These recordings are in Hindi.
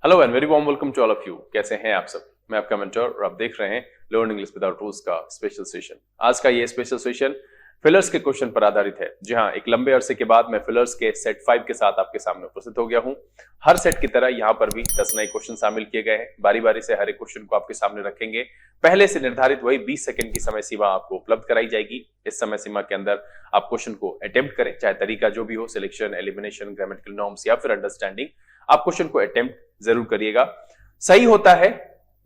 Hello and very warm welcome to all of you. कैसे हैं आप सब? मैं आपका मेंटर और आप देख रहे हैं लर्न इंग्लिश विदाउट रूल्स का स्पेशल सेशन। आज का ये स्पेशल सेशन फिलर्स के क्वेश्चन पर आधारित है। जी हाँ, एक लंबे अरसे के बाद मैं फिलर्स के सेट 5 के साथ आपके सामने उपस्थित हो गया हूं। हर सेट की तरह यहाँ पर भी 10 नए क्वेश्चन शामिल किए गए हैं। बारी बारी से हर एक क्वेश्चन को आपके सामने रखेंगे। पहले से निर्धारित वही 20 सेकंड की समय सीमा आपको उपलब्ध कराई जाएगी। इस समय सीमा के अंदर आप क्वेश्चन को अटेम्प्ट करें, चाहे तरीका जो भी हो, सिलेक्शन, एलिमिनेशन, ग्रामेटिकल नॉर्म्स या फिर अंडरस्टैंडिंग। आप क्वेश्चन को अटेम्प्ट जरूर करिएगा। सही होता है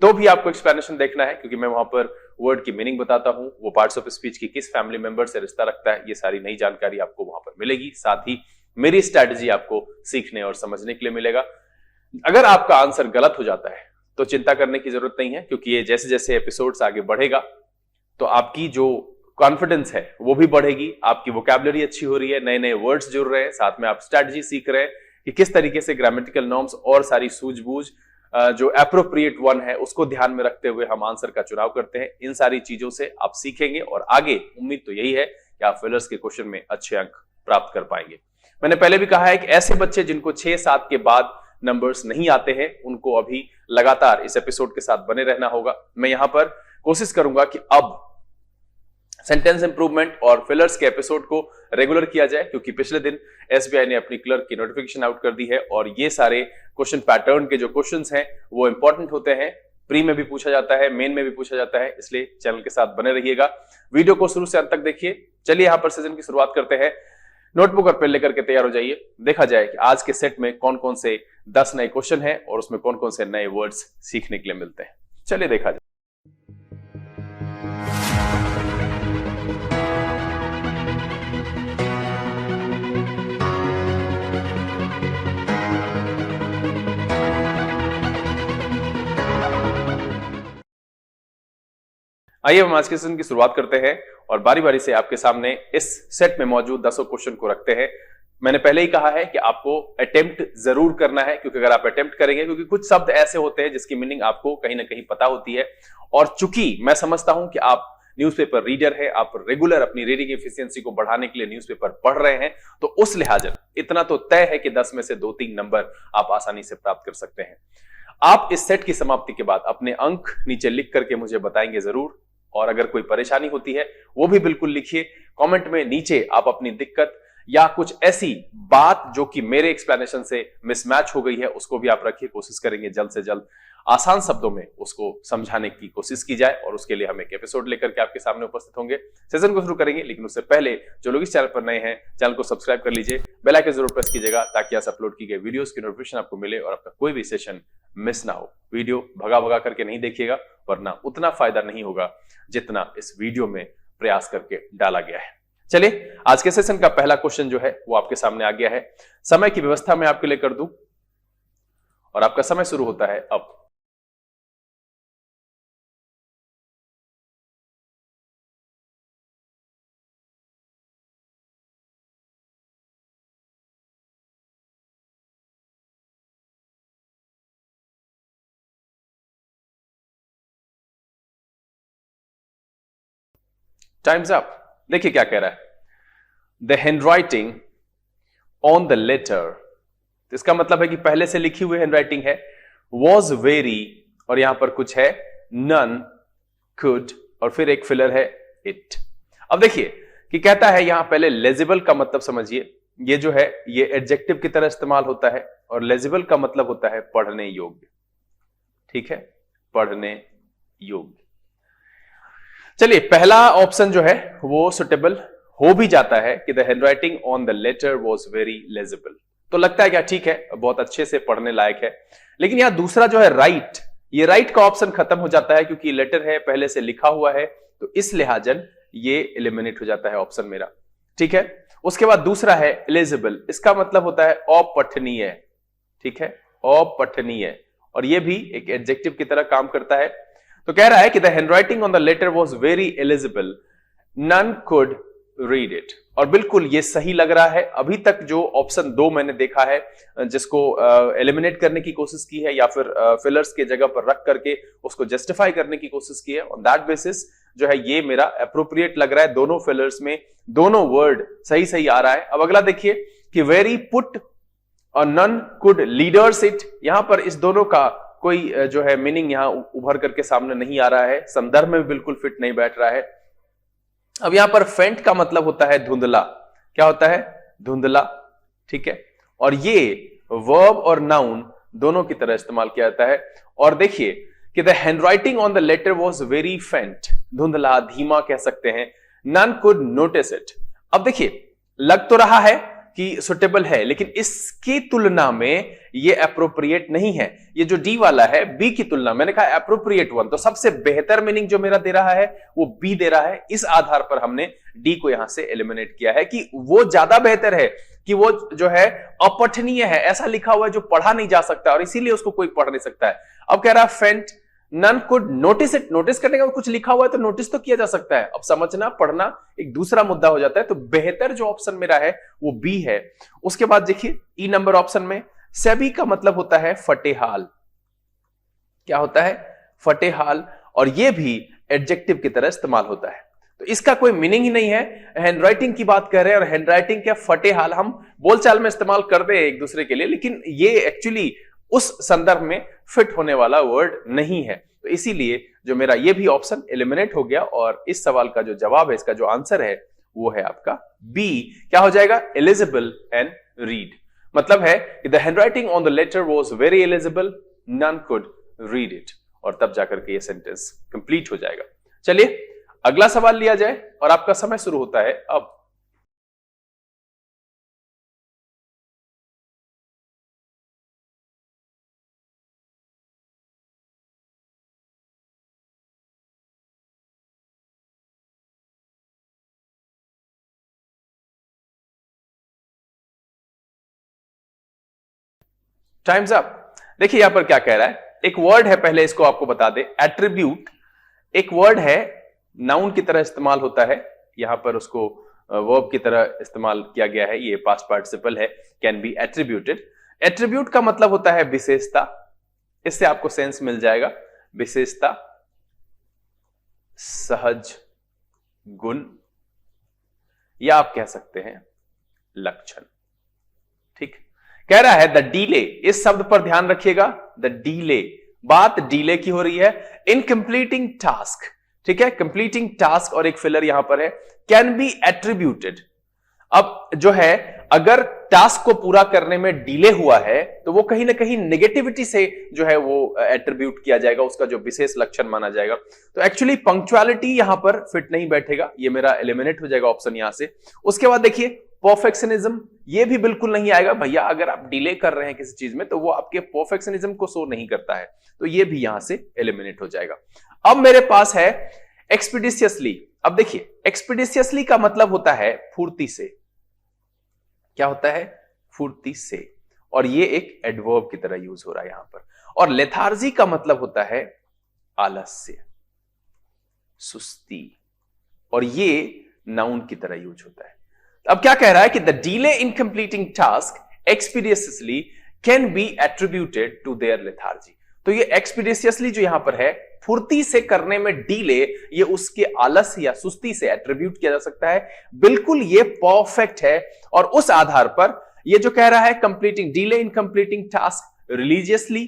तो भी आपको एक्सप्लेनेशन देखना है, क्योंकि मैं वहां पर वर्ड की मीनिंग बताता हूं, वो पार्ट्स ऑफ स्पीच की किस फैमिली मेंबर से रिश्ता रखता है, ये सारी नई जानकारी आपको वहां पर मिलेगी। साथ ही मेरी स्ट्रैटेजी आपको सीखने और समझने के लिए मिलेगा। अगर आपका आंसर गलत हो जाता है तो चिंता करने की जरूरत नहीं है, क्योंकि ये जैसे जैसे एपिसोड्स आगे बढ़ेगा तो आपकी जो कॉन्फिडेंस है वो भी बढ़ेगी। आपकी वोकैबुलरी अच्छी हो रही है, नए नए वर्ड्स जुड़ रहे हैं, साथ में आप स्ट्रैटेजी सीख रहे हैं कि किस तरीके से ग्रामेटिकल नॉर्म्स और सारी सूझबूझ जो एप्रोप्रिएट वन है उसको ध्यान में रखते हुए हम आंसर का चुनाव करते हैं। इन सारी चीजों से आप सीखेंगे और आगे उम्मीद तो यही है कि आप फिलर्स के क्वेश्चन में अच्छे अंक प्राप्त कर पाएंगे। मैंने पहले भी कहा है कि ऐसे बच्चे जिनको 6-7 के बाद नंबर्स नहीं आते हैं उनको अभी लगातार इस एपिसोड के साथ बने रहना होगा। मैं यहां पर कोशिश करूंगा कि अब सेंटेंस इंप्रूवमेंट और फिलर्स के एपिसोड को रेगुलर किया जाए, क्योंकि पिछले दिन एसबीआई ने अपनी क्लर्क की नोटिफिकेशन आउट कर दी है और ये सारे क्वेश्चन पैटर्न के जो क्वेश्चंस हैं वो इंपॉर्टेंट होते हैं। प्री में भी पूछा जाता है, मेन में भी पूछा जाता है, इसलिए चैनल के साथ बने रहिएगा। वीडियो को शुरू से अंत तक देखिए। चलिए यहां पर सेशन की शुरुआत करते हैं। नोटबुक और पेन लेकर के तैयार हो जाइए। देखा जाए कि आज के सेट में कौन कौन से 10 नए क्वेश्चन हैं और उसमें कौन कौन से नए वर्ड्स सीखने के लिए मिलते हैं। चलिए देखा जाए। आइए हम आज के सेशन की शुरुआत करते हैं और बारी बारी से आपके सामने इस सेट में मौजूद 10 क्वेश्चन को रखते हैं। मैंने पहले ही कहा है कि आपको अटेम्प्ट जरूर करना है, क्योंकि अगर आप अटेम्प्ट करेंगे, क्योंकि कुछ शब्द ऐसे होते हैं जिसकी मीनिंग आपको कहीं ना कहीं पता होती है, और चूंकि मैं समझता हूं कि आप न्यूज़पेपर रीडर है, आप रेगुलर अपनी रीडिंग एफिशिएंसी को बढ़ाने के लिए न्यूज़पेपर पढ़ रहे हैं, तो उस लिहाजा इतना तो तय है कि 10 में से 2-3 नंबर आप आसानी से प्राप्त कर सकते हैं। आप इस सेट की समाप्ति के बाद अपने अंक नीचे लिख करके मुझे बताएंगे जरूर, और अगर कोई परेशानी होती है वो भी बिल्कुल लिखिए कमेंट में नीचे। आप अपनी दिक्कत या कुछ ऐसी बात जो कि मेरे एक्सप्लेनेशन से मिसमैच हो गई है उसको भी आप रखिए। कोशिश करेंगे जल्द से जल्द आसान शब्दों में उसको समझाने की कोशिश की जाए, और उसके लिए हम एक एपिसोड लेकर के आपके सामने उपस्थित होंगे। सेशन को शुरू करेंगे, लेकिन उससे पहले जो लोग इस चैनल पर नए हैं, चैनल को सब्सक्राइब कर लीजिए, बेल आइकन जरूर प्रेस कीजिएगा, ताकि आज अपलोड की गई वीडियोस की नोटिफिकेशन आपको मिले और आपका कोई भी सेशन मिस ना हो। वीडियो भगा भगा करके नहीं देखिएगा, वरना उतना फायदा नहीं होगा जितना इस वीडियो में प्रयास करके डाला गया है। चलिए आज के सेशन का पहला क्वेश्चन जो है वो आपके सामने आ गया है। समय की व्यवस्था मैं आपके लिए कर दूं और आपका समय शुरू होता है अब। Time's up. देखिए क्या कह रहा है, the handwriting on the letter, इसका मतलब है कि पहले से लिखी हुई हैंडराइटिंग है। वॉज वेरी, और यहां पर कुछ है नन, कुड, और फिर एक फिलर है इट। अब देखिए कि कहता है यहां पहले लेजिबल का मतलब समझिए। ये जो है ये एडजेक्टिव की तरह इस्तेमाल होता है, और लेजिबल का मतलब होता है पढ़ने योग्य। ठीक है, पढ़ने योग्य। चलिए पहला ऑप्शन जो है वो सुटेबल हो भी जाता है कि the handwriting on the letter was very legible, तो लगता है क्या ठीक है, बहुत अच्छे से पढ़ने लायक है। लेकिन यहां दूसरा जो है राइट, ये राइट का ऑप्शन खत्म हो जाता है, क्योंकि लेटर है, पहले से लिखा हुआ है, तो इस लिहाजन ये एलिमिनेट हो जाता है ऑप्शन मेरा। ठीक है, उसके बाद दूसरा है एलिजिबल, इसका मतलब होता है अपठनीय। ठीक है, अपठनीय, और ये भी एक एडजेक्टिव की तरह काम करता है। तो कह रहा है कि the handwriting on the letter was very eligible, none could read it, और बिल्कुल ये सही लग रहा है। अभी तक जो ऑप्शन 2 मैंने देखा है जिसको एलिमिनेट करने की कोशिश की है, या फिर फिलर्स के जगह पर रख करके उसको जस्टिफाई करने की कोशिश की है, ऑन दैट बेसिस जो है ये मेरा अप्रोप्रिएट लग रहा है। दोनों फिलर्स में दोनों वर्ड सही सही आ रहा है। अब अगला देखिए कि वेरी पुट और none could leaders it, यहां पर इस दोनों का कोई जो है मीनिंग यहां उभर करके सामने नहीं आ रहा है, संदर्भ में बिल्कुल फिट नहीं बैठ रहा है। अब यहां पर फेंट का मतलब होता है धुंधला, क्या होता है? धुंधला, ठीक है। और ये वर्ब और नाउन दोनों की तरह इस्तेमाल किया जाता है। और देखिए कि the handwriting on the letter was very faint, धुंधला, धीमा कह सकते हैं। None could notice it. अब देखिए लग तो रहा है कि सुटेबल है, लेकिन इसकी तुलना में ये अप्रोप्रिएट नहीं है। ये जो डी वाला है बी की तुलना, मैंने कहा अप्रोप्रिएट वन, तो सबसे बेहतर मीनिंग जो मेरा दे रहा है वो बी दे रहा है। इस आधार पर हमने डी को यहां से एलिमिनेट किया है कि वो ज्यादा बेहतर है, कि वो जो है अपठनीय है, ऐसा लिखा हुआ है जो पढ़ा नहीं जा सकता और इसीलिए उसको कोई पढ़ नहीं सकता है। अब कह रहा है faint, none could notice it, notice करने का कुछ लिखा हुआ है तो नोटिस तो किया जा सकता है। अब समझना पढ़ना एक दूसरा मुद्दा हो जाता है। तो बेहतर जो ऑप्शन मेरा है वो बी है। उसके बाद देखिए ई नंबर ऑप्शन में सेबी का मतलब होता है फटेहाल, क्या होता है? फटेहाल। और ये भी एडजेक्टिव की तरह इस्तेमाल होता है, तो इसका कोई मीनिंग ही नहीं है। हैंडराइटिंग की बात कर रहे हैं और हैंडराइटिंग क्या फटेहाल हम बोलचाल में इस्तेमाल कर दे एक दूसरे के लिए, लेकिन ये एक्चुअली उस संदर्भ में फिट होने वाला वर्ड नहीं है। तो इसीलिए जो मेरा ये भी ऑप्शन एलिमिनेट हो गया और इस सवाल का जो जवाब है, इसका जो आंसर है वो है आपका बी। क्या हो जाएगा? Eligible and read. मतलब है कि the handwriting on the letter was very eligible, none could read it, और तब जाकर के ये सेंटेंस कंप्लीट हो जाएगा। चलिए अगला सवाल लिया जाए और आपका समय शुरू होता है अब। Time's up. देखिए यहां पर क्या कह रहा है, एक वर्ड है, पहले इसको आपको बता दे, एट्रीब्यूट एक वर्ड है, नाउन की तरह इस्तेमाल होता है, यहां पर उसको वर्ब की तरह इस्तेमाल किया गया है, ये पास्ट पार्टिसिपल है, कैन बी एट्रीब्यूटेड। एट्रीब्यूट का मतलब होता है विशेषता, इससे आपको सेंस मिल जाएगा, विशेषता, सहज गुण, या आप कह सकते हैं लक्षण। ठीक, कह रहा है द डीले, इस शब्द पर ध्यान रखिएगा, द डीले, बात डीले की हो रही है। इन कंप्लीटिंग टास्क, ठीक है, कंप्लीटिंग टास्क और एक फिलर यहां पर है, कैन बी एट्रीब्यूटेड। अब जो है अगर टास्क को पूरा करने में डिले हुआ है तो वो कहीं ना कहीं नेगेटिविटी से जो है वो एट्रीब्यूट किया जाएगा, उसका जो विशेष लक्षण माना जाएगा। तो एक्चुअली पंक्चुअलिटी यहां पर फिट नहीं बैठेगा, ये मेरा एलिमिनेट हो जाएगा ऑप्शन यहां से। उसके बाद देखिए परफेक्शनिज्म, ये भी बिल्कुल नहीं आएगा भैया, अगर आप डिले कर रहे हैं किसी चीज में तो वो आपके परफेक्शनिज्म को शो नहीं करता है, तो ये भी यहां से एलिमिनेट हो जाएगा। अब मेरे पास है एक्सपीडिशियसली। अब देखिए एक्सपीडिशियसली का मतलब होता है फुर्ती से, क्या होता है? फुर्ती से, और ये एक एडवर्ब की तरह यूज हो रहा है यहां पर। और लेथार्जी का मतलब होता है आलस्य, सुस्ती, और ये नाउन की तरह यूज होता है। अब क्या कह रहा है कि the delay in completing task expeditiously can be attributed to their lethargy. तो ये एक्सपीडिशियसली जो यहां पर है, फुर्ती से करने में डीले, ये उसके आलस्य या सुस्ती से एट्रीब्यूट किया जा सकता है। बिल्कुल ये परफेक्ट है, और उस आधार पर ये जो कह रहा है completing delay in completing task religiously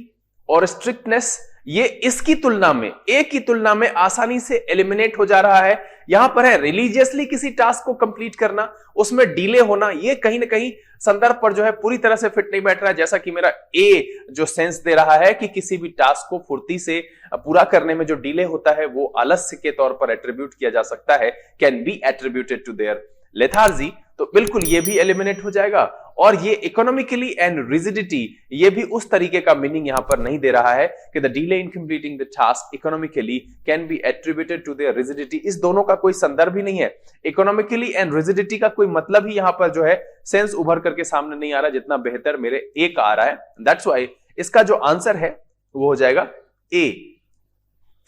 और स्ट्रिक्टनेस, ये इसकी तुलना में, एक की तुलना में आसानी से एलिमिनेट हो जा रहा है। यहां पर है रिलीजियसली किसी टास्क को कंप्लीट करना, उसमें डिले होना, ये कहीं ना कहीं संदर्भ पर जो है पूरी तरह से फिट नहीं बैठ रहा है। जैसा कि मेरा ए जो सेंस दे रहा है कि किसी भी टास्क को फुर्ती से पूरा करने में जो डिले होता है वो आलस्य के तौर पर एट्रीब्यूट किया जा सकता है, can be attributed to their lethargy, तो बिल्कुल ये भी एलिमिनेट हो जाएगा। और ये इकोनॉमिकली एंड रिजिडिटी, ये भी उस तरीके का मीनिंग यहां पर नहीं दे रहा है कि the delay in completing the task economically can be attributed to their rigidity. इस दोनों का कोई संदर्भ ही नहीं है, इकोनॉमिकली एंड रिजिडिटी का कोई मतलब ही यहां पर जो है सेंस उभर करके सामने नहीं आ रहा, जितना बेहतर मेरे ए का आ रहा है। दैट्स व्हाई इसका जो आंसर है वो हो जाएगा ए।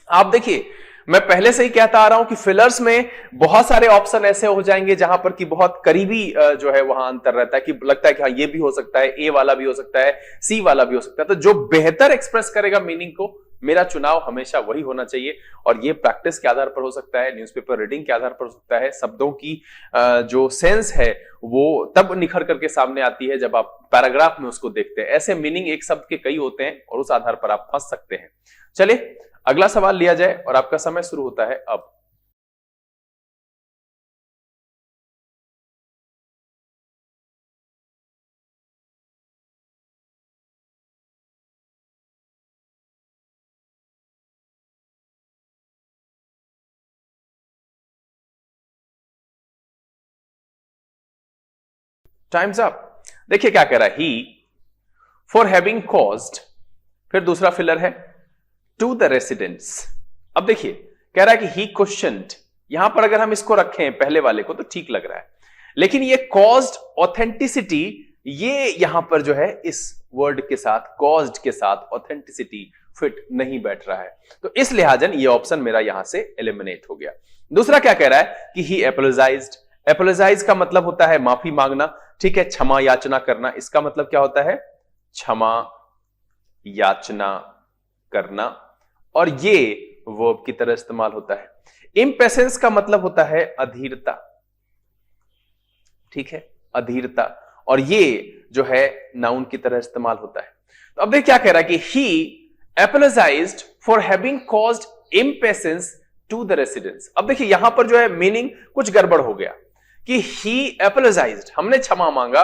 आप देखिए मैं पहले से ही कहता आ रहा हूं कि फिलर्स में बहुत सारे ऑप्शन ऐसे हो जाएंगे जहां पर कि बहुत करीबी जो है वहां अंतर रहता है, कि लगता है कि हाँ ये भी हो सकता है, ए वाला भी हो सकता है, सी वाला भी हो सकता है। तो जो बेहतर एक्सप्रेस करेगा मीनिंग को, मेरा चुनाव हमेशा वही होना चाहिए। और ये प्रैक्टिस के आधार पर हो सकता है, न्यूज़पेपर रीडिंग के आधार पर हो सकता है, शब्दों की जो सेंस है वो तब निखर करके सामने आती है जब आप पैराग्राफ में उसको देखते हैं। ऐसे मीनिंग एक शब्द के कई होते हैं और उस आधार पर आप फंस सकते हैं। चलिए अगला सवाल लिया जाए और आपका समय शुरू होता है अब। Time's up. देखिए क्या कह रहा है, ही फॉर हैविंग कॉज्ड, फिर दूसरा फिलर है टू द रेसिडेंट्स। अब देखिए कह रहा है कि ही क्वेश्चनड, यहां पर अगर हम इसको रखें पहले वाले को तो ठीक लग रहा है, लेकिन ये कॉज्ड ऑथेंटिसिटी, ये यहां पर जो है इस वर्ड के साथ, कॉज्ड के साथ ऑथेंटिसिटी फिट नहीं बैठ रहा है, तो इस लिहाजन ये ऑप्शन मेरा यहां से एलिमिनेट हो गया। दूसरा क्या कह रहा है कि ही एपोलोजाइज्ड। एपोलोजाइज का मतलब होता है माफी मांगना, ठीक है, क्षमा याचना करना। इसका मतलब क्या होता है, क्षमा याचना करना, और ये वर्ब की तरह इस्तेमाल होता है। इम्पेशेंस का मतलब होता है अधीरता, ठीक है, अधीरता, और ये जो है नाउन की तरह इस्तेमाल होता है। तो अब देख क्या कह रहा है कि he apologized for having caused impatience to the residents. अब देखिए यहां पर जो है मीनिंग कुछ गड़बड़ हो गया कि ही एपोलोजाइज्ड, हमने क्षमा मांगा,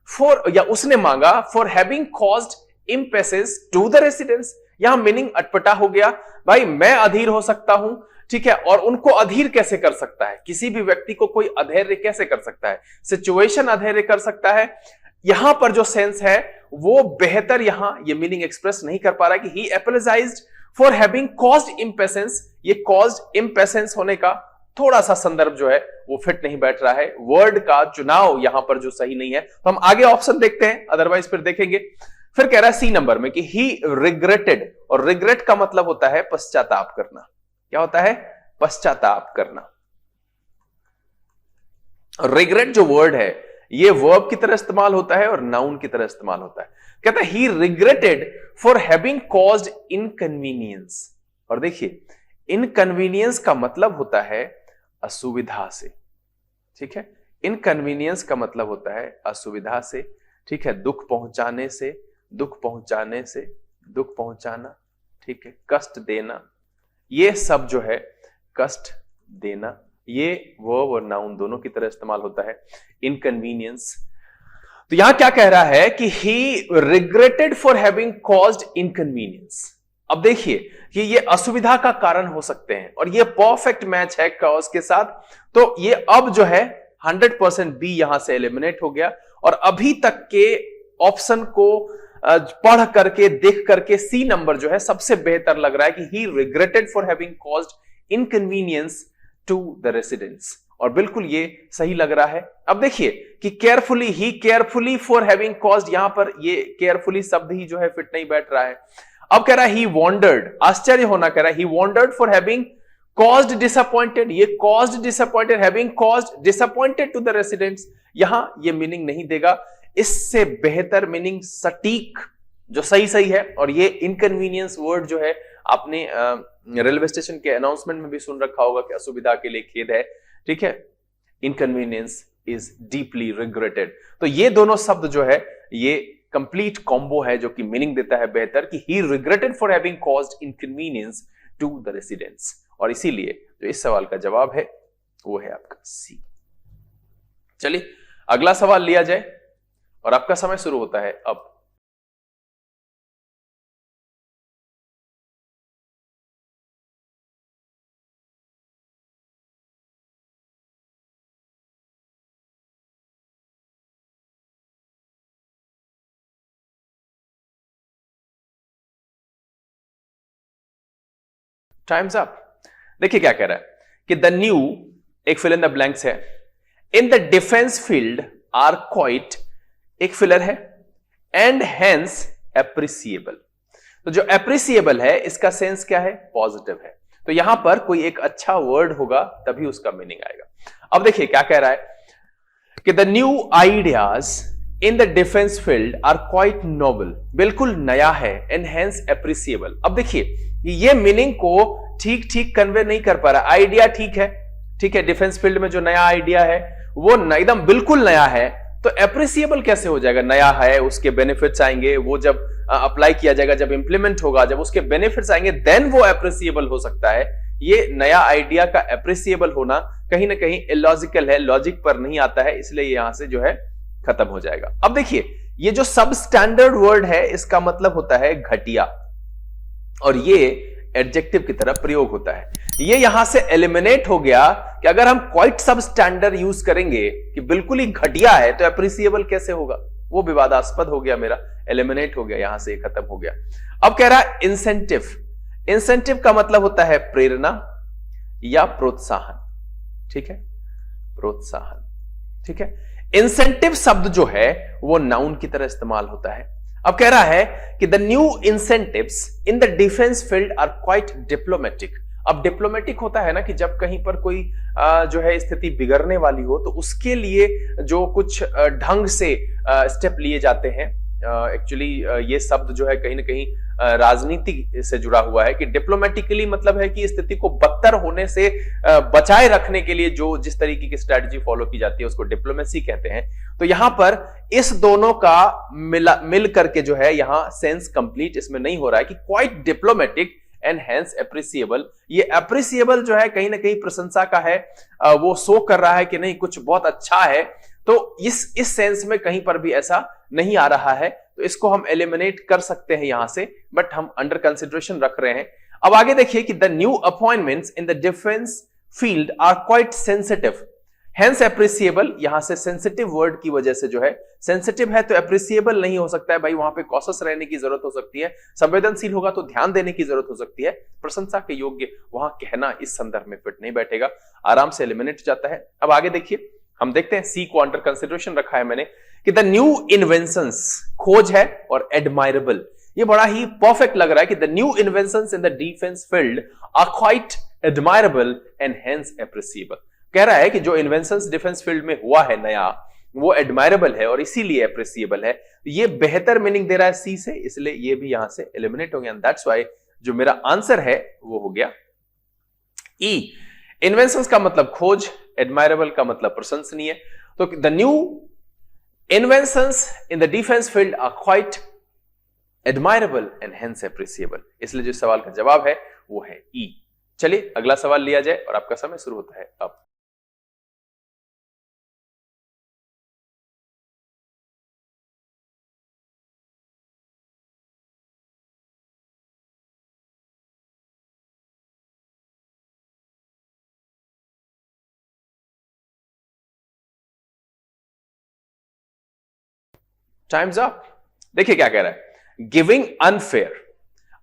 फॉर या उसने मांगा for having caused impatience to the residents. यहां मीनिंग अटपटा हो गया। भाई मैं अधीर हो सकता हूं, ठीक है, और उनको अधीर कैसे कर सकता है, किसी भी व्यक्ति को कोई अधैर्य कैसे कर सकता है, सिचुएशन अधैर्य कर सकता है। यहां पर जो सेंस है वो बेहतर यहां ये मीनिंग एक्सप्रेस नहीं कर पा रहा है कि he apologized for having caused impatience. ये कॉज्ड इम्पेशेंस होने का थोड़ा सा संदर्भ जो है वो फिट नहीं बैठ रहा है, वर्ड का चुनाव यहां पर जो सही नहीं है। तो हम आगे ऑप्शन देखते हैं, अदरवाइज फिर देखेंगे। फिर कह रहा है सी नंबर में कि ही रिग्रेटेड, और रिग्रेट का मतलब होता है पश्चाताप करना। क्या होता है, पश्चाताप करना। रिग्रेट जो वर्ड है ये वर्ब की तरह इस्तेमाल होता है और नाउन की तरह इस्तेमाल होता है। कहता है he regretted for having caused inconvenience, और देखिए इनकन्वीनियंस का मतलब होता है असुविधा से, ठीक है, इनकन्वीनियंस का मतलब होता है असुविधा से, ठीक है, दुख पहुंचाने से, दुख पहुंचाने से, दुख पहुंचाना, ठीक है, कष्ट देना, ये सब जो है कष्ट देना, ये वर्ब और नाउन दोनों की तरह इस्तेमाल होता है। इनकन्वीनियंस, तो यहां क्या कह रहा है कि he regretted for having caused inconvenience. अब देखिए कि ये असुविधा का कारण हो सकते हैं और ये परफेक्ट मैच है कॉज के साथ, तो ये अब जो है 100% बी यहां से एलिमिनेट हो गया, और अभी तक के ऑप्शन को पढ़ करके देख करके सी नंबर जो है सबसे बेहतर लग रहा है कि he regretted for having caused inconvenience to the residents, और बिल्कुल ये सही लग रहा है। अब देखिए कि carefully, he carefully for having caused, यहां पर ये केयरफुली शब्द ही जो है फिट नहीं बैठ रहा है। अब कह रहा है ही वॉन्डर्ड, आश्चर्य होना, कह रहा है he wondered for having caused disappointed, ये caused disappointed, having caused disappointed to the residents, यहां ये मीनिंग नहीं देगा। इससे बेहतर मीनिंग सटीक जो सही है, और ये इनकन्वीनियंस वर्ड जो है आपने रेलवे स्टेशन के अनाउंसमेंट में भी सुन रखा होगा कि असुविधा के लिए खेद है, ठीक है, इनकन्वीनियंस इज डीपली रिग्रेटेड। तो ये दोनों शब्द जो है ये कंप्लीट कॉम्बो है जो कि मीनिंग देता है बेहतर कि he regretted for having caused inconvenience to the residents, और इसीलिए जो इस सवाल का जवाब है वो है आपका सी। चलिए अगला सवाल लिया जाए और आपका समय शुरू होता है अब। Time's up. देखिए क्या कह रहा है कि द न्यू, एक फिल इन द ब्लैंक्स है, in the defence field are quite, एक फिलर है, एंड हेंस एप्रिसिएबल। तो जो एप्रिसिएबल है इसका सेंस क्या है, पॉजिटिव है, तो यहां पर कोई एक अच्छा वर्ड होगा तभी उसका मीनिंग आएगा। अब देखिए क्या कह रहा है कि the new ideas in the defence field are quite noble, बिल्कुल नया है, एंड हेंस एप्रिसिएबल। अब देखिए ये मीनिंग को ठीक ठीक कन्वे नहीं कर पा रहा। आइडिया ठीक है, ठीक है, डिफेंस फील्ड में जो नया आइडिया है वो एकदम बिल्कुल नया है, तो एप्रिसिएबल कैसे हो जाएगा? नया है, उसके बेनिफिट्स आएंगे, वो जब अप्लाई किया जाएगा, जब इंप्लीमेंट होगा, जब उसके बेनिफिट्स आएंगे, देन वो एप्रिसिएबल हो सकता है। ये नया आइडिया का एप्रिसिएबल होना कहीं ना कहीं इलॉजिकल है, लॉजिक पर नहीं आता है, इसलिए यहां से जो है खत्म हो जाएगा। अब देखिए, ये जो सब स्टैंडर्ड वर्ड है, इसका मतलब होता है घटिया, और ये एडजेक्टिव की तरह प्रयोग होता है। ये यहां से एलिमिनेट हो गया कि अगर हम क्वाइट सब स्टैंडर्ड यूज करेंगे कि बिल्कुल ही घटिया है, तो एप्रिसिएबल कैसे होगा? वो विवादास्पद हो गया, मेरा एलिमिनेट हो गया, यहां से खत्म हो गया। अब कह रहा है इंसेंटिव। इंसेंटिव का मतलब होता है प्रेरणा या प्रोत्साहन, ठीक है, प्रोत्साहन, ठीक है। इंसेंटिव शब्द जो है वो नाउन की तरह इस्तेमाल होता है। अब कह रहा है कि the new incentives in the defence field are quite diplomatic. अब डिप्लोमेटिक होता है ना कि जब कहीं पर कोई जो है स्थिति बिगड़ने वाली हो, तो उसके लिए जो कुछ ढंग से स्टेप लिए जाते हैं। एक्चुअली ये शब्द जो है कहीं ना कहीं राजनीति से जुड़ा हुआ है कि डिप्लोमेटिकली मतलब है कि स्थिति को बदतर होने से बचाए रखने के लिए जो जिस तरीके की स्ट्रेटजी फॉलो की जाती है उसको डिप्लोमेसी कहते हैं। तो यहां पर इस दोनों का मिल करके जो है यहां सेंस कंप्लीट इसमें नहीं हो रहा है कि quite diplomatic and hence appreciable. ये एप्रिसिएबल जो है कहीं ना कहीं प्रशंसा का है, वो शो कर रहा है कि नहीं कुछ बहुत अच्छा है। तो इस सेंस में कहीं पर भी ऐसा नहीं आ रहा है, तो इसको हम एलिमिनेट कर सकते हैं यहां से, बट हम अंडर कंसिडरेशन रख रहे हैं। अब आगे देखिए कि the new appointments in the defence field are quite sensitive, hence appreciable. यहां से सेंसिटिव वर्ड की वजह से जो है, सेंसिटिव है तो एप्रिसिएबल नहीं हो सकता है भाई, वहां पे कॉशस रहने की जरूरत हो सकती है, संवेदनशील होगा तो ध्यान देने की जरूरत हो सकती है। प्रशंसा के योग्य वहां कहना इस संदर्भ में फिट नहीं बैठेगा, आराम से एलिमिनेट हो जाता है। अब आगे देखिए, हम देखते हैं सी को अंडर कंसिडरेशन रखा है मैंने कि द न्यू इन्वेंशंस, खोज है और एडमायरेबल। ये बड़ा ही परफेक्ट लग रहा है कि the new inventions in the defence field are quite admirable and hence appreciable. कह रहा है कि जो इन्वेंशंस डिफेंस फील्ड में हुआ है नया, वो एडमायरेबल है और इसीलिए एप्रिसिएबल है। ये बेहतर मीनिंग दे रहा है सी से, इसलिए ये भी यहां से एलिमिनेट हो गया। दैट्स व्हाई जो मेरा आंसर है वो हो गया ई। इन्वेंशंस का मतलब खोज, एडमायरेबल का मतलब प्रशंसनीय। तो the new inventions in the defence field are quite admirable and hence appreciable, इसलिए जो सवाल का जवाब है वो है ई। चलिए अगला सवाल लिया जाए और आपका समय शुरू होता है अब। Time's up. देखिए क्या कह रहा है, गिविंग अनफेयर।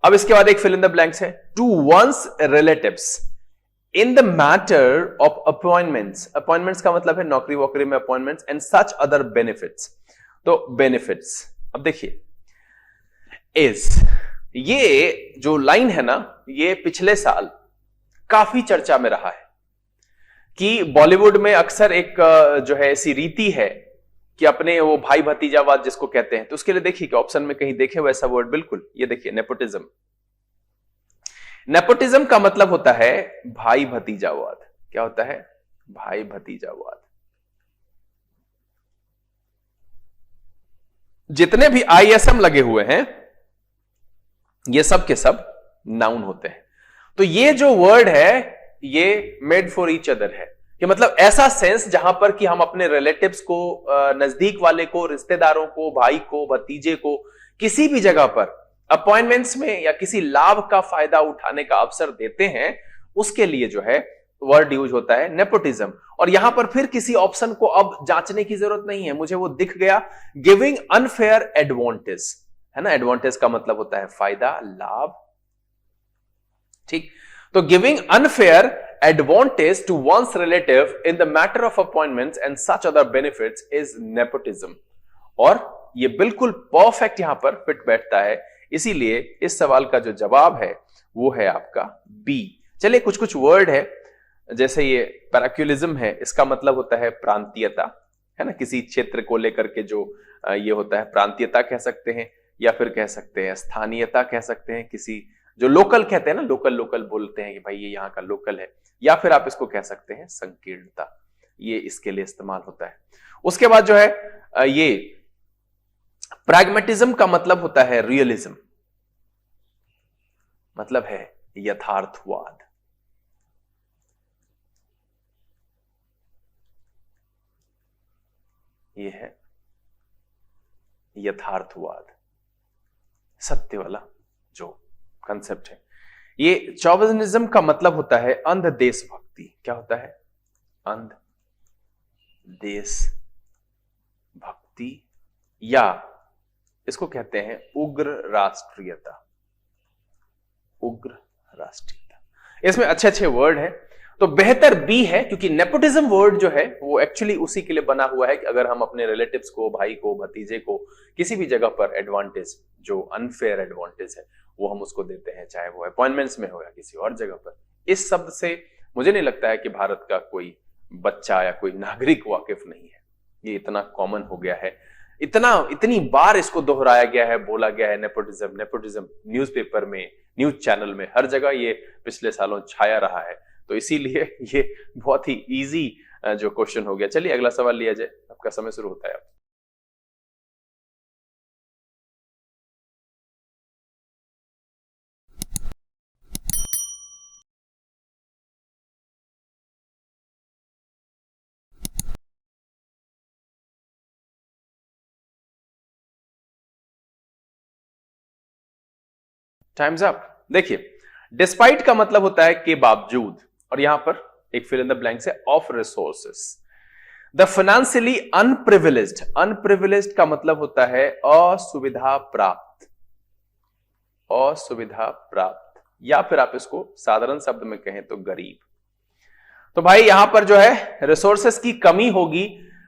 अब इसके बाद एक फिल इन द ब्लैंक्स है, to one's relatives in the matter of appointments. Appointments का मतलब है नौकरी वोकरी में appointments, and such other benefits. तो बेनिफिट्स, अब देखिए इज, ये जो लाइन है ना, ये पिछले साल काफी चर्चा में रहा है कि बॉलीवुड में अक्सर एक जो है ऐसी रीति है कि अपने वो भाई भतीजावाद जिसको कहते हैं, तो उसके लिए देखिए कि ऑप्शन में कहीं देखे हुए ऐसा वर्ड, बिल्कुल ये देखिए नेपोटिज्म। नेपोटिज्म का मतलब होता है भाई भतीजावाद। क्या होता है? भाई भतीजावाद। जितने भी आईएसएम लगे हुए हैं ये सब के सब नाउन होते हैं। तो ये जो वर्ड है ये मेड फॉर ईच अदर है, कि मतलब ऐसा सेंस जहां पर कि हम अपने रिलेटिव्स को, नजदीक वाले को, रिश्तेदारों को, भाई को, भतीजे को किसी भी जगह पर अपॉइंटमेंट्स में या किसी लाभ का फायदा उठाने का अवसर देते हैं, उसके लिए जो है वर्ड यूज होता है नेपोटिज्म। और यहां पर फिर किसी ऑप्शन को अब जांचने की जरूरत नहीं है, मुझे वो दिख गया, गिविंग अनफेयर एडवांटेज, है ना। एडवांटेज का मतलब होता है फायदा, लाभ, ठीक। तो giving unfair advantage to one's relative in the matter of appointments and such other benefits is nepotism। और ये बिल्कुल परफेक्ट यहां पर फिट बैठता है, इसीलिए इस सवाल का जो जवाब है वो है आपका बी। चलिए कुछ कुछ वर्ड है, जैसे ये पैराक्यूलिज्म है, इसका मतलब होता है प्रांतीयता, है ना, किसी क्षेत्र को लेकर के जो ये होता है, प्रांतीयता कह सकते हैं, या फिर कह सकते हैं स्थानीयता कह सकते हैं, किसी जो लोकल कहते हैं ना, लोकल लोकल बोलते हैं कि भाई ये यहाँ का लोकल है, या फिर आप इसको कह सकते हैं संकीर्णता, ये इसके लिए इस्तेमाल होता है। उसके बाद जो है ये प्रैग्मेटिज्म का मतलब होता है रियलिज्म, मतलब है यथार्थवाद। ये है यथार्थवाद, सत्य वाला जो कंसेप्ट है। ये चौबनिज्म का मतलब होता है अंध देशभक्ति। क्या होता है? अंध देशभक्ति, या इसको कहते हैं उग्र राष्ट्रीयता। उग्र राष्ट्रीयता, इसमें अच्छे अच्छे वर्ड हैं। तो बेहतर बी है, क्योंकि नेपोटिज्म वर्ड जो है वो एक्चुअली उसी के लिए बना हुआ है कि अगर हम अपने रिलेटिव्स को, भाई को, भतीजे को किसी भी जगह पर एडवांटेज, जो अनफेयर एडवांटेज है, वो हम उसको देते हैं, चाहे वो अपॉइंटमेंट्स में हो या किसी और जगह पर। इस शब्द से मुझे नहीं लगता है कि भारत का कोई बच्चा या कोई नागरिक वाकिफ नहीं है। ये इतना कॉमन हो गया है, इतनी बार इसको दोहराया गया है, बोला गया है नेपोटिज्म नेपोटिज्म, न्यूज़पेपर में, न्यूज चैनल में, हर जगह ये पिछले सालों छाया रहा है। तो इसीलिए ये बहुत ही इजी जो क्वेश्चन हो गया। चलिए अगला सवाल लिया जाए, आपका समय शुरू होता है अब। Time's up. देखिए, डिस्पाइट का मतलब होता है के बावजूद, और यहां पर एक फिल इन द ब्लैंक से of resources. The financially unprivileged, unprivileged का मतलब होता है असुविधा प्राप्त, असुविधा प्राप्त, या फिर आप इसको साधारण शब्द में कहें तो गरीब। तो भाई यहां पर जो है रिसोर्सेस की कमी होगी,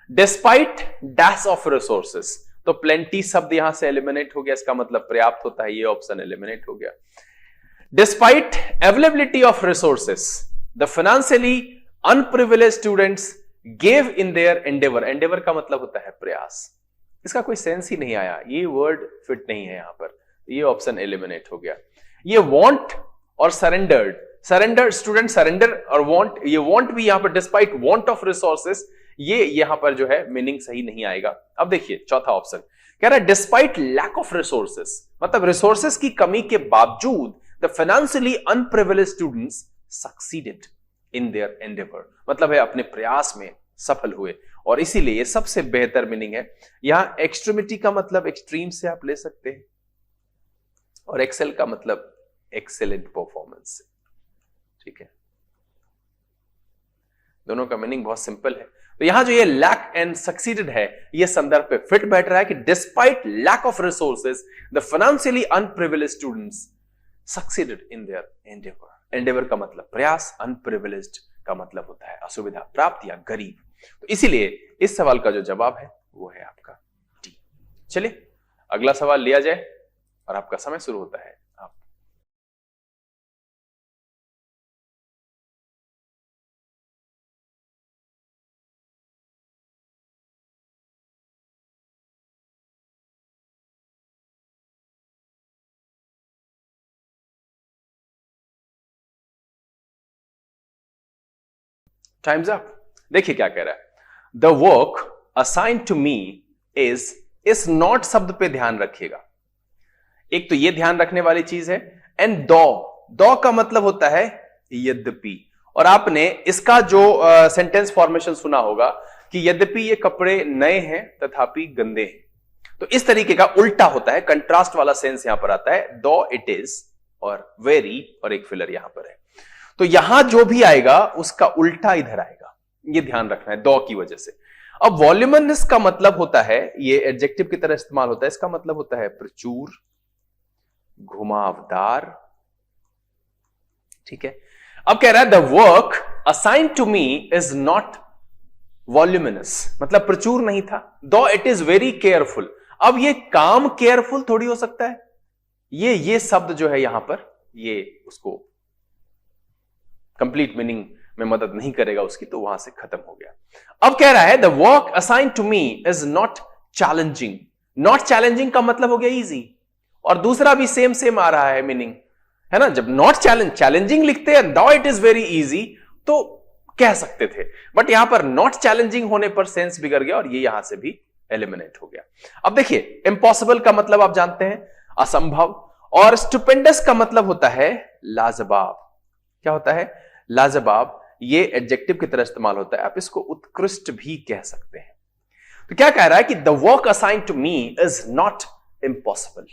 डिस्पाइट डैश ऑफ रिसोर्सेस, तो प्लेंटी शब्द यहां से एलिमिनेट हो गया, इसका मतलब पर्याप्त होता है, ये ऑप्शन एलिमिनेट हो गया। Despite availability of resources, the financially underprivileged students gave in their endeavour, endeavour का मतलब होता है प्रयास। इसका कोई सेंस ही नहीं आया, ये वर्ड फिट नहीं है यहां पर, ये ऑप्शन एलिमिनेट हो गया। ये वांट और सरेंडर्ड, सरेंडर स्टूडेंट सरेंडर और वांट, ये वांट भी यहां पर डिस्पाइट वांट ऑफ रिसोर्सेस, ये यहां पर जो है मीनिंग सही नहीं आएगा। अब देखिए चौथा ऑप्शन कह रहा है डिस्पाइट लैक ऑफ रिसोर्सेस, मतलब रिसोर्सेस की कमी के बावजूद the financially underprivileged students succeeded in their Endeavour, मतलब है अपने प्रयास में सफल हुए, और इसीलिए ये सबसे बेहतर मीनिंग है। यहां एक्सट्रीमिटी का मतलब एक्सट्रीम से आप ले सकते हैं, और एक्सेल का मतलब एक्सेलेंट परफॉर्मेंस से, ठीक है। दोनों का मीनिंग बहुत सिंपल है। तो यहां जो ये लैक एंड सक्सीडेड है, ये संदर्भ पे फिट बैठ रहा है कि despite lack of resources the financially underprivileged students succeeded in their endeavour. Endeavour का मतलब प्रयास, अनप्रिविलेज्ड का मतलब होता है असुविधा प्राप्त या गरीब। तो इसीलिए इस सवाल का जो जवाब है वो है आपका डी। चलिए अगला सवाल लिया जाए, और आपका समय शुरू होता है। आप टाइम्स अप। देखिए क्या कह रहा है, the work assigned to me is not शब्द पे ध्यान रखिएगा। एक तो ये ध्यान रखने वाली चीज है, एंड दो का मतलब होता है यद्यपि, और आपने इसका जो सेंटेंस फॉर्मेशन सुना होगा कि यद्यपि ये कपड़े नए हैं तथापि गंदे हैं, तो इस तरीके का उल्टा होता है, कंट्रास्ट वाला सेंस यहां पर आता है, दो इट इज और वेरी, और एक फिलर यहां पर है। तो यहां जो भी आएगा उसका उल्टा इधर आएगा, ये ध्यान रखना है दो की वजह से। अब वॉल्यूमिनस का मतलब होता है, ये एडजेक्टिव की तरह इस्तेमाल होता है, इसका मतलब होता है प्रचुर, घुमावदार, ठीक है। अब कह रहा है the work assigned to me is not voluminous, मतलब प्रचुर नहीं था, दो इट इज वेरी केयरफुल। अब ये काम केयरफुल थोड़ी हो सकता है, ये शब्द जो है यहां पर, ये उसको कंप्लीट मीनिंग में मदद नहीं करेगा उसकी, तो वहां से खत्म हो गया। अब कह रहा है the work assigned to me is not challenging, not challenging का मतलब हो गया इजी, और दूसरा भी सेम आ रहा है मीनिंग, है ना। जब नॉट चैलेंजिंग लिखते हैं, दो इट इज वेरी इजी, तो कह सकते थे, बट यहां पर नॉट चैलेंजिंग होने पर सेंस बिगड़ गया, और ये यहां से भी एलिमिनेट हो गया। अब देखिए, इम्पॉसिबल का मतलब आप जानते हैं असंभव, और स्टुपेंडस का मतलब होता है लाजवाब। क्या होता है? लाजवाब। ये एडजेक्टिव की तरह इस्तेमाल होता है, आप इसको उत्कृष्ट भी कह सकते हैं। तो क्या कह रहा है कि the work assigned to me is not impossible,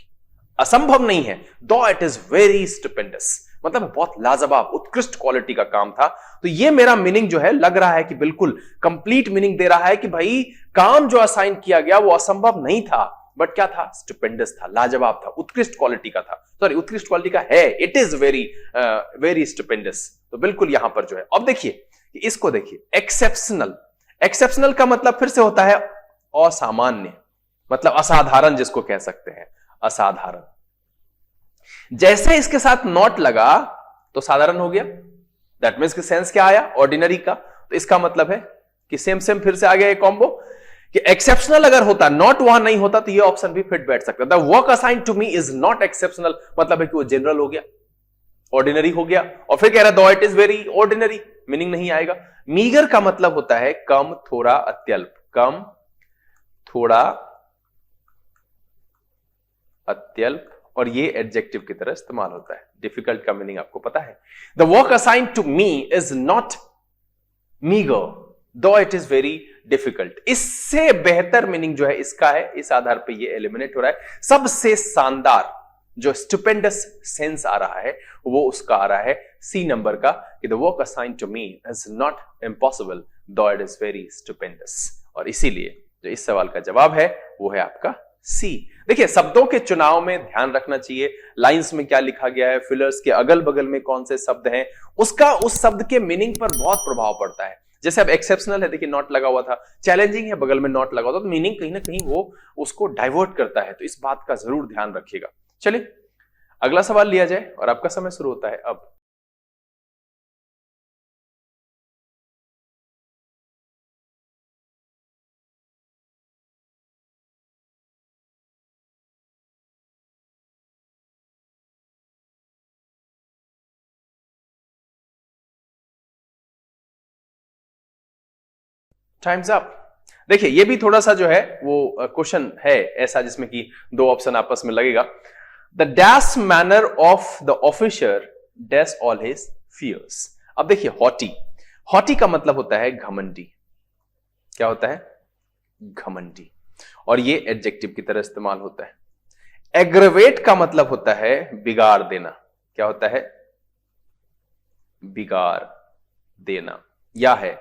असंभव नहीं है, दो इट इज वेरी स्टुपेंडस, मतलब बहुत लाजवाब उत्कृष्ट क्वालिटी का काम था। तो ये मेरा मीनिंग जो है लग रहा है कि बिल्कुल कंप्लीट मीनिंग दे रहा है कि भाई काम जो असाइन किया गया वो असंभव नहीं था, बट क्या था? स्टुपेंडस था, लाजवाब था, उत्कृष्ट क्वालिटी का था। सॉरी, उत्कृष्ट क्वालिटी का है, it is very very stupendous. तो बिल्कुल यहां पर जो है, अब देखिए इसको देखिए, एक्सेप्शनल। एक्सेप्शनल का मतलब फिर से होता है असामान्य, मतलब असाधारण जिसको कह सकते हैं, असाधारण। जैसे इसके साथ नॉट लगा तो साधारण हो गया, दैट मीन्स कि सेंस क्या आया? ऑर्डिनरी का। तो इसका मतलब है कि सेम सेम फिर से आ गया ये कॉम्बो कि एक्सेप्शनल अगर होता, नॉट वहां नहीं होता, तो ये ऑप्शन भी फिट बैठ सकता। The work assigned to me is not exceptional, मतलब है कि वो जनरल हो गया, ऑर्डिनरी हो गया, और फिर कह रहा है दो it is very ordinary, meaning नहीं आएगा। मीगर का मतलब होता है कम, थोड़ा, अत्यल्प। कम, थोड़ा, अत्यल्प, और ये एडजेक्टिव की तरह इस्तेमाल होता है। डिफिकल्ट का मीनिंग आपको पता है। The work assigned to me is not meagre though it is very difficult. इससे बेहतर मीनिंग जो है इसका है, इस आधार पे ये एलिमिनेट हो रहा है। सबसे शानदार जो स्टुपेंडस सेंस आ रहा है वो उसका आ रहा है सी नंबर का, कि the work assigned to me is not impossible though it is very stupendous. और इसीलिए जो इस सवाल का जवाब है वो है आपका सी। देखिए, शब्दों के चुनाव में ध्यान रखना चाहिए, लाइंस में क्या लिखा गया है, फिलर्स के अगल बगल में कौन से शब्द हैं, उसका उस शब्द के मीनिंग पर बहुत प्रभाव पड़ता है। जैसे अब एक्सेप्शनल है, देखिए नॉट लगा हुआ था, चैलेंजिंग है, बगल में नॉट लगा हुआ था, तो मीनिंग कहीं ना कहीं वो उसको डाइवर्ट करता है। तो इस बात का जरूर ध्यान रखिएगा। चलिए अगला सवाल लिया जाए और आपका समय शुरू होता है अब। Time's up. देखिए ये भी थोड़ा सा जो है वो क्वेश्चन है ऐसा जिसमें कि दो ऑप्शन आपस में लगेगा। The dash manner of the officer dash all his fears. अब देखिए हॉटी, हॉटी का मतलब होता है घमंडी। क्या होता है? घमंडी, और ये एडजेक्टिव की तरह इस्तेमाल होता है। एग्रेवेट का मतलब होता है बिगाड़ देना। क्या होता है? बिगाड़ देना, या है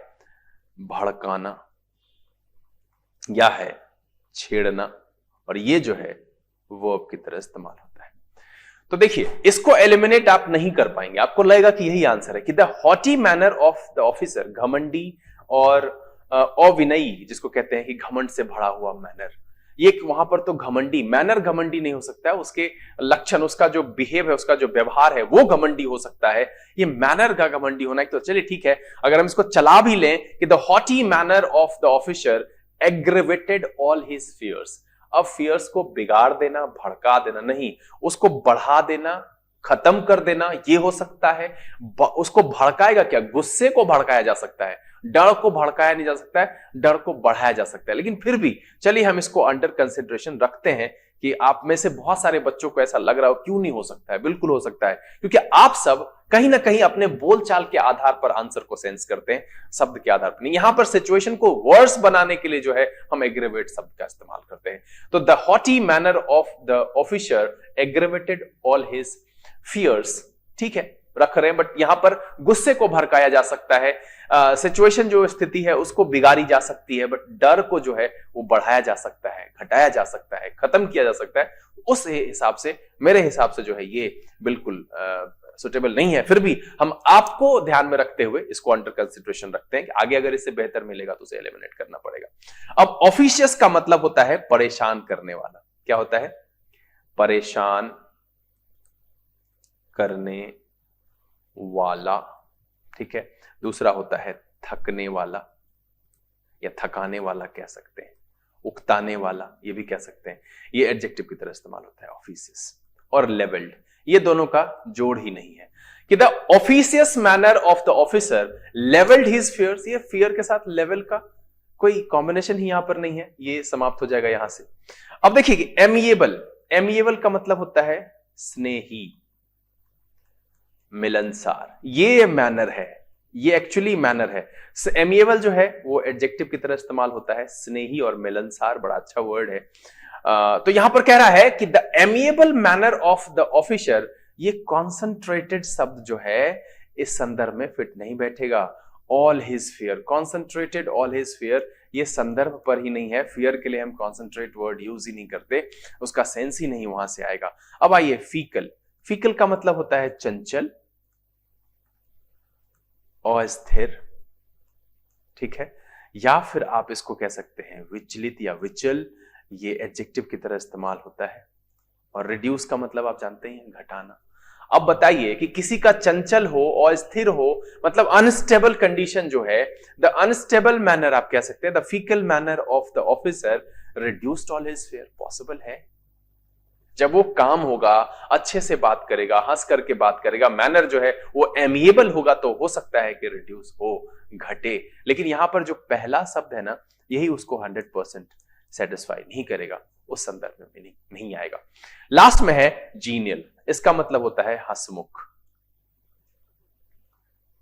भड़काना, या है छेड़ना, और ये जो है वर्ब की तरह इस्तेमाल होता है। तो देखिए इसको एलिमिनेट आप नहीं कर पाएंगे, आपको लगेगा कि यही आंसर है कि the haughty manner of the officer, घमंडी और अविनयी जिसको कहते हैं कि घमंड से भरा हुआ मैनर, ये वहां पर तो घमंडी, मैनर घमंडी नहीं हो सकता है, उसके लक्षण, उसका जो बिहेव है, उसका जो व्यवहार है वो घमंडी हो सकता है। ये मैनर का घमंडी होना है। तो चलिए ठीक है, अगर हम इसको चला भी लें कि the haughty manner of the officer aggravated all his fears. अब फियर्स को बिगाड़ देना, भड़का देना नहीं, उसको बढ़ा देना, खत्म कर देना, ये हो सकता है। उसको भड़काएगा क्या? गुस्से को भड़काया जा सकता है, डर को भड़काया नहीं जा सकता है, डर को बढ़ाया जा सकता है। लेकिन फिर भी चलिए हम इसको अंडर कंसिडरेशन रखते हैं कि आप में से बहुत सारे बच्चों को ऐसा लग रहा हो, क्यों नहीं हो सकता है? बिल्कुल हो सकता है, क्योंकि आप सब कहीं ना कहीं अपने बोलचाल के आधार पर आंसर को सेंस करते हैं, शब्द के आधार पर नहीं। यहां पर सिचुएशन को वर्स बनाने के लिए जो है हम एग्रेवेट शब्द का इस्तेमाल करते हैं। तो the haughty manner of the officer aggravated all his fears, ठीक है रख रहे हैं, बट यहां पर गुस्से को भड़काया जा सकता है, सिचुएशन जो स्थिति है उसको बिगाड़ी जा सकती है, बट डर को जो है वो बढ़ाया जा सकता है, घटाया जा सकता है, खत्म किया जा सकता है। उस हिसाब से, मेरे हिसाब से जो है ये बिल्कुल सुटेबल नहीं है। फिर भी हम आपको ध्यान में रखते हुए इसको अंडर कंसिडरेशन रखते हैं कि आगे अगर इससे बेहतर मिलेगा तो उसे एलिमिनेट करना पड़ेगा। अब ऑफिशियस का मतलब होता है परेशान करने वाला। क्या होता है? परेशान करने वाला, ठीक है। दूसरा होता है थकने वाला या थकाने वाला कह सकते हैं, उकताने वाला ये भी कह सकते हैं। ये एडजेक्टिव की तरह इस्तेमाल होता है ऑफिशियस। और लेवल्ड, ये दोनों का जोड़ ही नहीं है कि the officious manner of the officer levelled his fears. ये फियर के साथ लेवल का कोई कॉम्बिनेशन ही यहां पर नहीं है, ये समाप्त हो जाएगा यहां से। अब देखिए कि एमिएबल, एमिएबल का मतलब होता है स्नेही, मिलनसार, ये मैनर है, ये एक्चुअली मैनर है। एमिएबल जो है वो एडजेक्टिव की तरह इस्तेमाल होता है, स्नेही और मिलनसार बड़ा अच्छा वर्ड है। तो यहां पर कह रहा है कि the amiable manner of the officer, ये कॉन्सेंट्रेटेड शब्द जो है इस संदर्भ में फिट नहीं बैठेगा। All his fear, concentrated all his fear, ये संदर्भ पर ही नहीं है, फियर के लिए हम कॉन्सेंट्रेट वर्ड यूज ही नहीं करते, उसका सेंस ही नहीं वहां से आएगा। अब आइए फीकल, फीकल का मतलब होता है चंचल, अस्थिर, ठीक है, या फिर आप इसको कह सकते हैं विचलित या विचल, ये एडजेक्टिव की तरह इस्तेमाल होता है। और रिड्यूस का मतलब आप जानते हैं घटाना। अब बताइए कि किसी का चंचल हो और स्थिर हो, मतलब अनस्टेबल कंडीशन जो है, द अनस्टेबल मैनर आप कह सकते हैं, the faecal manner of the officer reduced all his fear, possible है। जब वो काम होगा, अच्छे से बात करेगा, हंस करके बात करेगा, मैनर जो है वो एमिएबल होगा, तो हो सकता है कि रिड्यूस हो, घटे। लेकिन यहां पर जो पहला शब्द है ना, यही उसको 100% सेटिस्फाई नहीं करेगा, उस संदर्भ में मीनिंग नहीं आएगा। लास्ट में है जीनियल, इसका मतलब होता है हंसमुख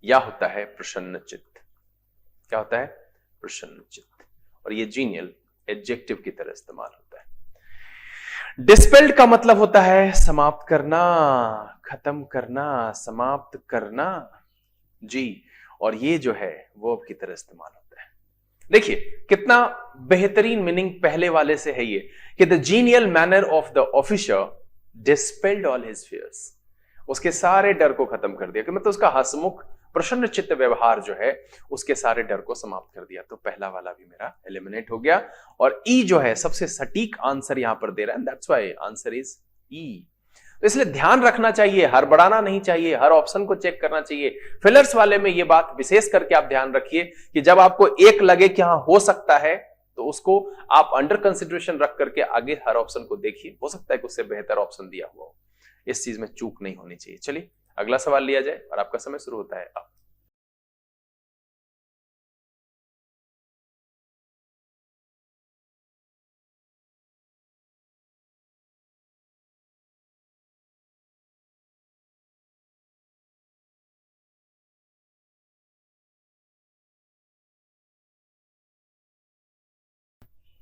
या होता है प्रसन्नचित्त। क्या होता है? प्रसन्नचित्त। और ये जीनियल एडजेक्टिव की तरह इस्तेमाल होता है। डिस्पेल्ड का मतलब होता है समाप्त करना, खत्म करना, समाप्त करना जी, और ये जो है वो की तरह इस्तेमाल होता है। देखिए कितना बेहतरीन मीनिंग पहले वाले से है ये, कि the genial manner of the officer dispelled all his fears, उसके सारे डर को खत्म कर दिया, कि मतलब उसका हंसमुख प्रसन्न चित्त व्यवहार जो है उसके सारे डर को समाप्त कर दिया। तो पहला वाला भी मेरा एलिमिनेट हो गया, और ई जो है सबसे सटीक आंसर यहां पर दे रहा है, दैट्स व्हाई आंसर इज ई। तो इसलिए ध्यान रखना चाहिए, हड़बड़ाना नहीं चाहिए, हर ऑप्शन को चेक करना चाहिए। फिलर्स वाले में ये बात विशेष करके आप ध्यान रखिए कि जब आपको एक लगे कि हाँ हो सकता है, तो उसको आप अंडर कंसिडरेशन रख करके आगे हर ऑप्शन को देखिए, हो सकता है कि उससे बेहतर ऑप्शन दिया हुआ हो। इस चीज में चूक नहीं होनी चाहिए। चलिए अगला सवाल लिया जाए, और आपका समय शुरू होता है अब।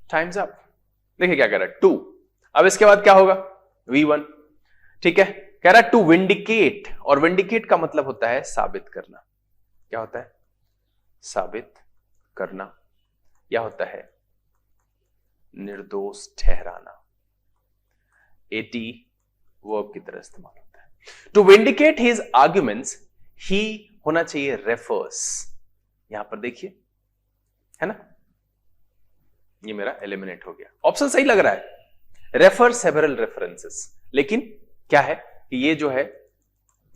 Time's up. देखिए क्या कह रहा है, टू। अब इसके बाद क्या होगा? V1, ठीक है। कह रहा है टू विंडिकेट, और विंडिकेट का मतलब होता है साबित करना। क्या होता है? साबित करना, या होता है निर्दोष ठहराना। एटी वर्ब की तरह इस्तेमाल होता है। टू विंडिकेट हिज आर्ग्यूमेंट्स, ही होना चाहिए रेफर्स। यहां पर देखिए, है ना, ये मेरा एलिमिनेट हो गया। ऑप्शन सही लग रहा है, रेफर सेवरल रेफरेंसेस, लेकिन क्या है कि ये जो है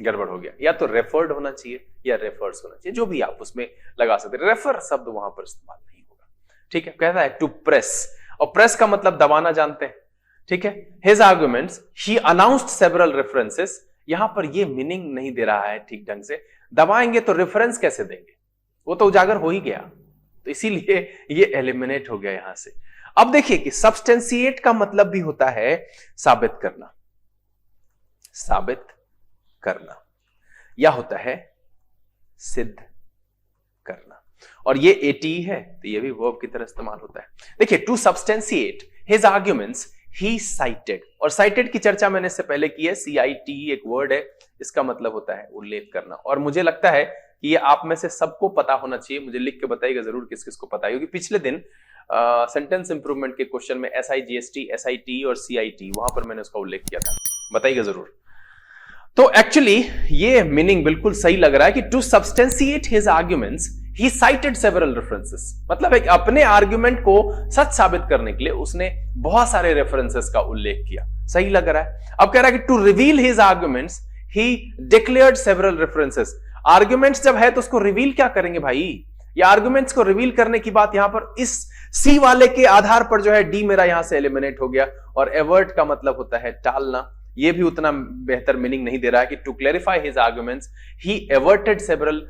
गड़बड़ हो गया। या तो रेफर्ड होना चाहिए या रेफर्स होना चाहिए, जो भी आप उसमें लगा सकते हैं। रेफर शब्द वहां पर इस्तेमाल नहीं होगा, ठीक है। कहता है टू प्रेस, और प्रेस का मतलब दबाना जानते हैं, ठीक है। हिज आर्ग्यूमेंट्स, ही अनाउंस्ड सेवरल रेफरेंसेस, यहां पर ये मीनिंग नहीं दे रहा है ठीक ढंग से। दबाएंगे तो रेफरेंस कैसे देंगे, वो तो उजागर हो ही गया, तो इसीलिए ये एलिमिनेट हो गया यहां से। अब देखिए कि सब्सटेंशिएट का मतलब भी होता है साबित करना, साबित करना, या होता है सिद्ध करना। और ये एटी है, तो ये भी वर्ब की तरह इस्तेमाल होता है। देखिए to substantiate his arguments, he cited, और साइटेड की चर्चा मैंने इससे पहले की है। CIT एक वर्ड है, इसका मतलब होता है उल्लेख करना। और मुझे लगता है कि ये आप में से सबको पता होना चाहिए। मुझे लिख के बताइएगा जरूर किस किस को पता है, क्योंकि पिछले दिन सेंटेंस इंप्रूवमेंट के क्वेश्चन में SIGST, SIT और CIT, वहां पर मैंने उसका उल्लेख किया था, बताइएगा जरूर। तो एक्चुअली ये मीनिंग बिल्कुल सही लग रहा है कि to substantiate his arguments he cited several references, मतलब एक अपने आर्ग्यूमेंट को सच साबित करने के लिए उसने बहुत सारे रेफरेंसेस का उल्लेख किया। सही लग रहा है। अब कह रहा है कि to reveal his arguments he declared several references. Arguments जब है तो उसको रिवील क्या करेंगे भाई? ये आर्ग्यूमेंट्स को रिवील करने की बात यहां पर इस सी वाले के आधार पर जो है डी मेरा यहां से एलिमिनेट हो गया। और एवर्ट का मतलब होता है टालना, ये भी उतना बेहतर मीनिंग नहीं दे रहा है कि to clarify his arguments he averted several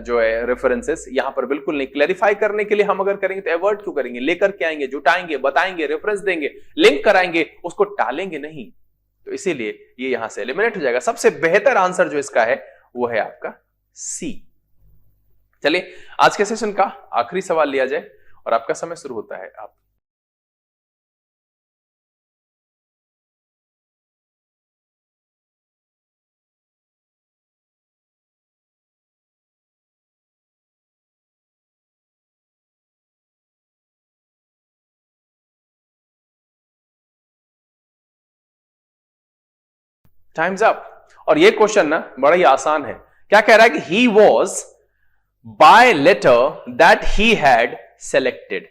जो है रेफरेंसेस। यहां पर बिल्कुल नहीं, क्लैरिफाई करने के लिए हम अगर करेंगे तो एवर्ट क्यों करेंगे, लेकर के आएंगे, जुटाएंगे, बताएंगे, रेफरेंस देंगे, लिंक कराएंगे, उसको टालेंगे नहीं। तो इसीलिए ये यहां से एलिमिनेट हो जाएगा। सबसे बेहतर आंसर जो इसका है वो है आपका सी। चलिए आज के सेशन का आखिरी सवाल लिया जाए और आपका समय शुरू होता है। आप टाइम्स अप। और ये क्वेश्चन ना बड़ा ही आसान है। क्या कह रहा है कि he was by letter that he had selected.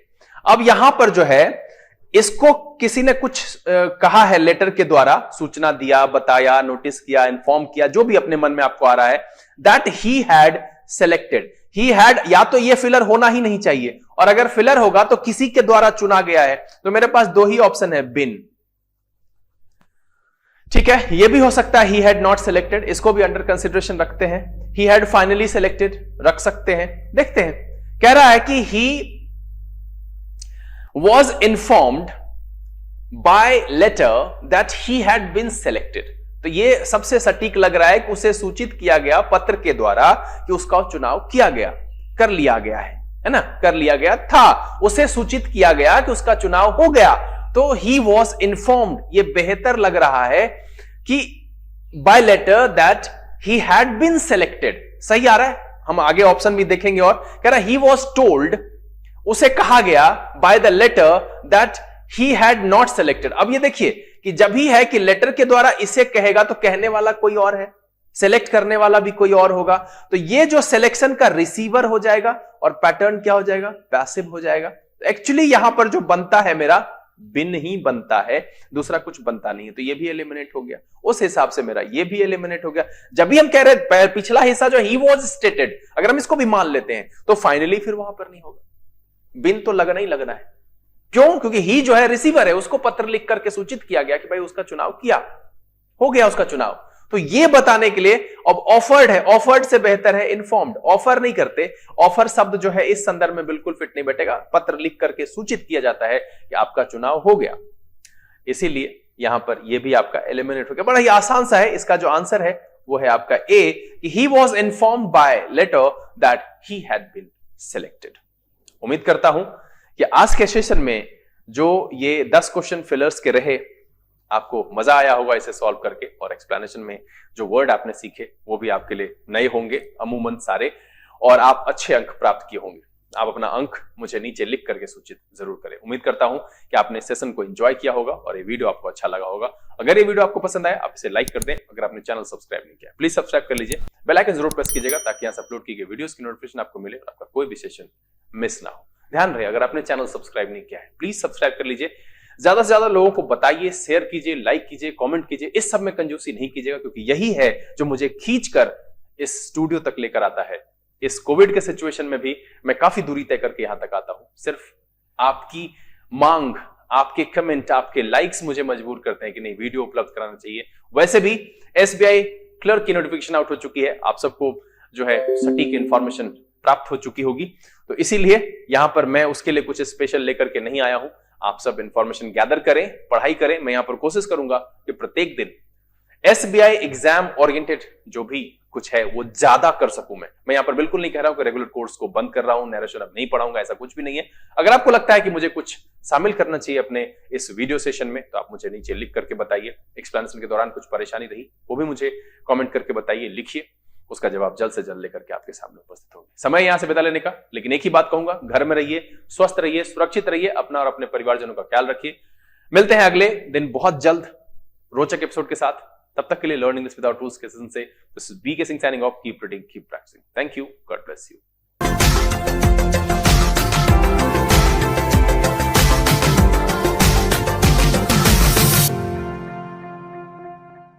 अब यहां पर जो है इसको किसी ने कुछ कहा है, लेटर के द्वारा सूचना दिया, बताया, नोटिस किया, इन्फॉर्म किया, जो भी अपने मन में आपको आ रहा है, that he had selected. He had, या तो ये फिलर होना ही नहीं चाहिए, और अगर फिलर होगा तो किसी के द्वारा चुना गया है। तो मेरे पास दो ही ऑप्शन है, बिन। ठीक है, ये भी हो सकता है ही हैड नॉट सेलेक्टेड, इसको भी अंडर कंसिडरेशन रखते हैं। ही हैड फाइनली सेलेक्टेड रख सकते हैं। देखते हैं, कह रहा है कि he was informed by letter that he had been selected. तो ये सबसे सटीक लग रहा है कि उसे सूचित किया गया पत्र के द्वारा कि उसका चुनाव किया गया, कर लिया गया है ना, कर लिया गया था, उसे सूचित किया गया कि उसका चुनाव हो गया। तो ही वॉज इन्फॉर्म्ड, ये बेहतर लग रहा है कि by letter that he had been selected. सही आ रहा है, हम आगे ऑप्शन भी देखेंगे। और कह रहा है ही वॉज टोल्ड, उसे कहा गया by the letter that he had not selected. अब ये देखिए कि जब ही है कि लेटर के द्वारा इसे कहेगा तो कहने वाला कोई और है, सेलेक्ट करने वाला भी कोई और होगा। तो ये जो सिलेक्शन का रिसीवर हो जाएगा और पैटर्न क्या हो जाएगा, पैसिव हो जाएगा। तो एक्चुअली यहां पर जो बनता है मेरा बिन ही बनता है, दूसरा कुछ बनता नहीं है। तो ये भी एलिमिनेट हो गया, उस हिसाब से मेरा ये भी एलिमिनेट हो गया। जब भी हम कह रहे पिछला हिस्सा जो ही वॉज स्टेटेड, अगर हम इसको भी मान लेते हैं तो फाइनली फिर वहां पर नहीं होगा, बिन तो लगना ही लगना है। क्यों? क्योंकि ही जो है रिसीवर है, उसको पत्र लिख करके सूचित किया गया कि भाई उसका चुनाव किया, हो गया उसका चुनाव। तो ये बताने के लिए अब ऑफर्ड है, ऑफर्ड से बेहतर है इन्फॉर्म्ड। ऑफर नहीं करते, ऑफर शब्द जो है इस संदर्भ में बिल्कुल फिट नहीं बैठेगा। पत्र लिख करके सूचित किया जाता है कि आपका चुनाव हो गया, इसीलिए यहां पर ये भी आपका एलिमिनेट हो गया। बड़ा ही आसान सा है, इसका जो आंसर है वो है आपका ए, कि he was informed by letter that he had been selected. उम्मीद करता हूं कि आज के सेशन में जो ये 10 क्वेश्चन फिलर्स के रहे, आपको मजा आया होगा इसे सॉल्व करके, और एक्सप्लेनेशन में जो वर्ड आपने सीखे वो भी आपके लिए नए होंगे अमूमन सारे, और आप अच्छे अंक प्राप्त किए होंगे। आप अपना अंक मुझे नीचे लिख करके सूचित जरूर करें। उम्मीद करता हूं कि आपने सेशन को एंजॉय किया होगा और ये वीडियो आपको अच्छा लगा होगा। अगर ये वीडियो आपको पसंद आया आप इसे लाइक कर दें। अगर आपने चैनल सब्सक्राइब नहीं किया प्लीज सब्सक्राइब कर लीजिए, बेल आइकन जरूर प्रेस कीजिएगा ताकि यहाँ से अपलोड की गई वीडियोस की नोटिफिकेशन आपको मिले और आपका कोई भी सेशन मिस ना हो। ध्यान रहे, अगर आपने चैनल सब्सक्राइब नहीं किया है प्लीज सब्सक्राइब कर लीजिए। ज्यादा से ज्यादा लोगों को बताइए, शेयर कीजिए, लाइक कीजिए, कमेंट कीजिए। इस सब में कंजूसी नहीं कीजिएगा, क्योंकि यही है जो मुझे खींचकर इस स्टूडियो तक लेकर आता है। इस कोविड के सिचुएशन में भी मैं काफी दूरी तय करके यहां तक आता हूं। सिर्फ आपकी मांग, आपके कमेंट, आपके लाइक्स मुझे मजबूर करते हैं कि नहीं वीडियो उपलब्ध कराना चाहिए। वैसे भी SBI क्लर्क की नोटिफिकेशन आउट हो चुकी है, आप सबको जो है सटीक इंफॉर्मेशन प्राप्त हो चुकी होगी। तो इसीलिए यहां पर मैं उसके लिए कुछ स्पेशल लेकर के नहीं आया हूं। आप सब इंफॉर्मेशन गैदर करें, पढ़ाई करें। मैं यहां पर कोशिश करूंगा कि प्रत्येक दिन SBI एग्जाम ओरिएंटेड जो भी कुछ है वो ज्यादा कर सकूं। मैं यहां पर बिल्कुल नहीं कह रहा हूं कि रेगुलर कोर्स को बंद कर रहा हूं, नरेशन अब नहीं पढ़ाऊंगा, ऐसा कुछ भी नहीं है। अगर आपको लगता है कि मुझे कुछ शामिल करना चाहिए अपने इस वीडियो सेशन में तो आप मुझे नीचे लिख करके बताइए। एक्सप्लेनेशन के दौरान कुछ परेशानी रही वो भी मुझे कमेंट करके बताइए, लिखिए, उसका जवाब जल्द से जल्द लेकर के आपके सामने उपस्थित होंगे। समय यहां से विदा लेने का, लेकिन एक ही बात कहूंगा, घर में रहिए, स्वस्थ रहिए, सुरक्षित रहिए, अपना और अपने परिवारजनों का ख्याल रखिए। मिलते हैं अगले दिन बहुत जल्द रोचक एपिसोड के साथ। तब तक के लिए लर्निंग दिस विदाउट रूल्स के सेशन से this is BK Singh signing off. Keep reading, keep practising. Thank you, god bless you.